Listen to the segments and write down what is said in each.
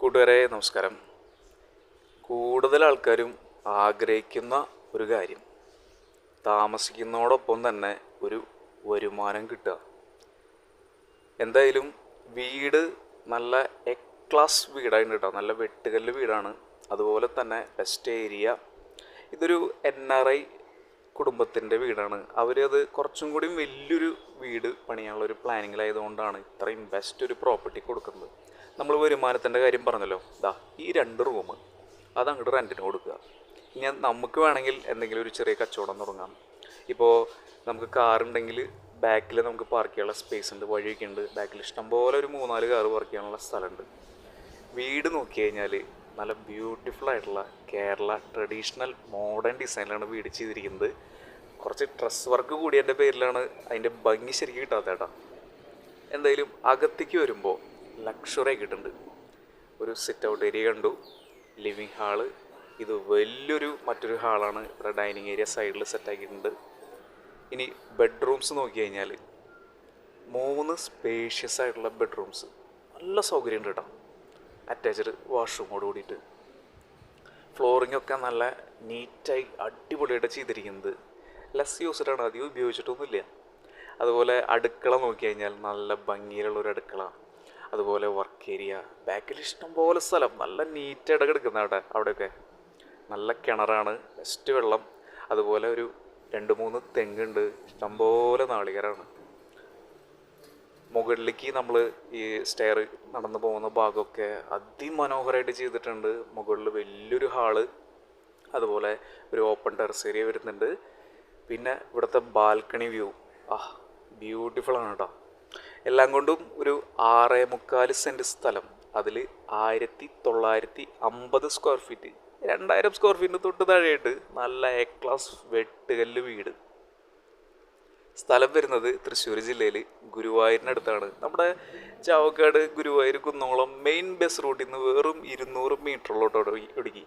കൂട്ടുകാരെ നമസ്കാരം. കൂടുതൽ ആൾക്കാരും ആഗ്രഹിക്കുന്ന ഒരു കാര്യം താമസിക്കുന്നതോടൊപ്പം തന്നെ ഒരു വരുമാനം കിട്ടുക. എന്തായാലും വീട് നല്ല എ ക്ലാസ് വീടായിട്ട് കിട്ടുക. നല്ല വെട്ടുകല്ല് വീടാണ്. അതുപോലെ തന്നെ ബെസ്റ്റ് ഏരിയ. ഇതൊരു NRI കുടുംബത്തിൻ്റെ വീടാണ്. അവരത് കുറച്ചും കൂടി വലിയൊരു വീട് പണിയാനുള്ള ഒരു പ്ലാനിങ്ങിലായതുകൊണ്ടാണ് ഇത്രയും ബെസ്റ്റ് ഒരു പ്രോപ്പർട്ടി കൊടുക്കുന്നത്. നമ്മൾ വരുമാനത്തിൻ്റെ കാര്യം പറഞ്ഞല്ലോ, ഈ 2 റൂം അതങ്ങോട്ട് റെൻറ്റിന് കൊടുക്കുക. ഇനി നമുക്ക് വേണമെങ്കിൽ എന്തെങ്കിലും ഒരു ചെറിയ കച്ചവടം തുടങ്ങാം. ഇപ്പോൾ നമുക്ക് കാറുണ്ടെങ്കിൽ ബാക്കിൽ നമുക്ക് പാർക്ക് ചെയ്യാനുള്ള സ്പേസ് ഉണ്ട്, വഴിയൊക്കെ ഉണ്ട്. ബാക്കിൽ ഇഷ്ടംപോലെ ഒരു 3-4 കാറ് പാർക്ക് ചെയ്യാനുള്ള സ്ഥലമുണ്ട്. വീട് നോക്കി കഴിഞ്ഞാൽ നല്ല ബ്യൂട്ടിഫുൾ ആയിട്ടുള്ള കേരള ട്രഡീഷണൽ മോഡേൺ ഡിസൈനിലാണ് വീട് ചെയ്തിരിക്കുന്നത്. കുറച്ച് ഡ്രസ് വർക്ക് കൂടിയതിൻ്റെ പേരിലാണ് അതിൻ്റെ ഭംഗി ശരിക്കും കിട്ടാത്തേട്ടാ. എന്തായാലും അകത്തേക്ക് വരുമ്പോൾ ലക്ഷറി ആക്കിയിട്ടുണ്ട്. ഒരു സിറ്റ് ഔട്ട് ഏരിയ കണ്ടു, ലിവിങ് ഹാള്, ഇത് വലിയൊരു മറ്റൊരു ഹാളാണ്. ഇവിടെ ഡൈനിങ് ഏരിയ സൈഡിൽ സെറ്റാക്കിയിട്ടുണ്ട്. ഇനി ബെഡ്റൂംസ് നോക്കി കഴിഞ്ഞാൽ 3 സ്പേഷ്യസ് ആയിട്ടുള്ള ബെഡ്റൂംസ്, നല്ല സൗകര്യം ഉണ്ട് കേട്ടോ. അറ്റാച്ച്ഡ് വാഷ്റൂമോട് കൂടിയിട്ട് ഫ്ലോറിംഗ് ഒക്കെ നല്ല നീറ്റായി അടിപൊളിയായിട്ട് ചെയ്തിരിക്കുന്നത്. ലെസ് യൂസ്ഡാണ്, അധികം ഉപയോഗിച്ചിട്ടൊന്നുമില്ല. അതുപോലെ അടുക്കള നോക്കി കഴിഞ്ഞാൽ നല്ല ഭംഗിയിലുള്ളൊരു അടുക്കള. അതുപോലെ വർക്ക് ഏരിയ, ബാക്കിൽ ഇഷ്ടംപോലെ സ്ഥലം, നല്ല നീറ്റായിട്ട് കിടക്കുന്ന അവിടെയൊക്കെ നല്ല കിണറാണ്, ബെസ്റ്റ് വെള്ളം. അതുപോലെ ഒരു 2-3 തെങ്ങുണ്ട്, ഇഷ്ടംപോലെ നാളികേരമാണ്. മുകളിലേക്ക് നമ്മൾ ഈ സ്റ്റെയർ നടന്നു പോകുന്ന ഭാഗമൊക്കെ അതിമനോഹരമായിട്ട് ചെയ്തിട്ടുണ്ട്. മുകളിൽ വലിയൊരു ഹാള്, അതുപോലെ ഒരു ഓപ്പൺ ടെറസ് ഏരിയ വരുന്നുണ്ട്. പിന്നെ ഇവിടുത്തെ ബാൽക്കണി വ്യൂ ബ്യൂട്ടിഫുൾ ആണ് കേട്ടോ. എല്ലാം കൊണ്ടും ഒരു 6.25 സെൻറ്റ് സ്ഥലം, അതിൽ 1950 സ്ക്വയർ ഫീറ്റ്, 2000 സ്ക്വയർ ഫീറ്റിന് തൊട്ട് താഴെയായിട്ട് നല്ല എ ക്ലാസ് വെട്ടുകല്ല് വീട്. സ്ഥലം വരുന്നത് തൃശ്ശൂർ ജില്ലയിൽ ഗുരുവായൂരിനടുത്താണ്. നമ്മുടെ ചാവക്കാട് ഗുരുവായൂർ കുന്നംകുളം മെയിൻ ബസ് റൂട്ടിൽ നിന്ന് വെറും 200 മീറ്ററിലോട്ട് ഒടുക്കി.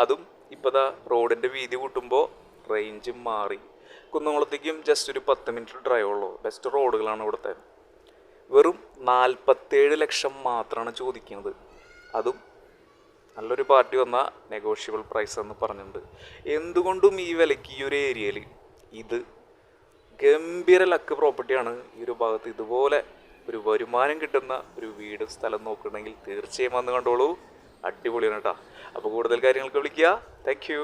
അതും ഇപ്പോൾ റോഡിൻ്റെ വീതി കൂട്ടുമ്പോൾ റേഞ്ച് മാറി. കുന്നംകുളത്തേക്കും ജസ്റ്റ് ഒരു 10 മിനിറ്റ് ഡ്രൈവ് ഉള്ളൂ. ബെസ്റ്റ് റോഡുകളാണ് ഇവിടുത്തെ. വെറും 47 ലക്ഷം മാത്രമാണ് ചോദിക്കുന്നത്. അതും നല്ലൊരു പാർട്ടി വന്നാൽ നെഗോഷ്യബിൾ പ്രൈസ് എന്ന് പറഞ്ഞിട്ടുണ്ട്. എന്തുകൊണ്ടും ഈ വിലയ്ക്ക് ഈ ഒരു ഏരിയയിൽ ഇത് ഗംഭീര ലക്ക് പ്രോപ്പർട്ടിയാണ്. ഈ ഒരു ഭാഗത്ത് ഇതുപോലെ ഒരു വരുമാനം കിട്ടുന്ന ഒരു വീട് സ്ഥലം നോക്കുന്നുണ്ടെങ്കിൽ തീർച്ചയായും വന്ന് കണ്ടോളൂ. അടിപൊളിയാണ് കേട്ടോ. അപ്പോൾ കൂടുതൽ കാര്യങ്ങൾക്ക് വിളിക്കുക. Thank you.